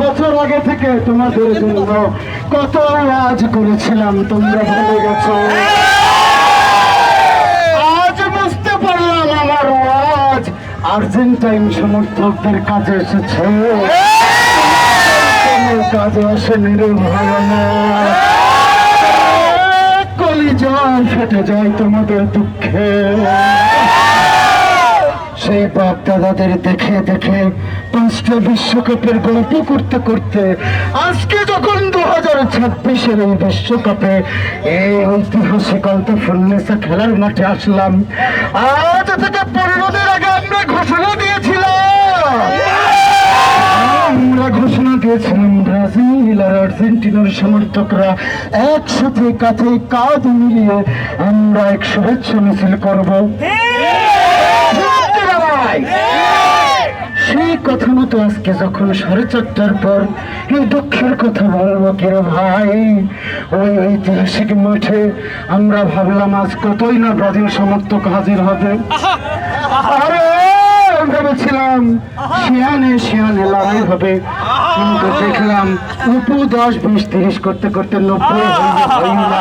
বছর আগে থেকে তোমাদের জন্য কত আওয়াজ করেছিলাম, তোমরা ভুলে গেছো। আজ বুঝতে পারলাম আমার আওয়াজ আর্জেন্টাইন সমর্থকদের কাজে এসেছে, কাজে আসেনি রে ভাবনা। কলিজা ফেটে যায় তোমাদের দুঃখে। সেই বাপ দাদাদের দেখে দেখে 5টা বিশ্বকাপের গল্প করতে করতে আজকে যখন 2026-এর এই বিশ্বকাপে এই ঐতিহাসিক আলতাফুন্নেসা খেলার মাঠে আসলাম, আজ থেকে 15 দিন আগে আমরা ঘোষণা দিয়েছিলাম ব্রাজিল আর আর্জেন্টিনার সমর্থকরা একসাথে কাঁধে কাঁধ মিলিয়ে আমরা এক শুভেচ্ছা মিছিল করবো। সেই কথা মতো আজকে যখন 4:30টার পর এই দুঃখের কথা বলবো কেন ভাই, ওই ঐতিহাসিক মাঠে আমরা ভাবলাম আজ কতই না ব্রাজিল সমর্থক হাজির হবে। আরে ভেবেছিলাম শিয়ানে লড়াই হবে, কিন্তু দেখলাম 10, 20, 30 করতে করতে 90 হয়ে গেল।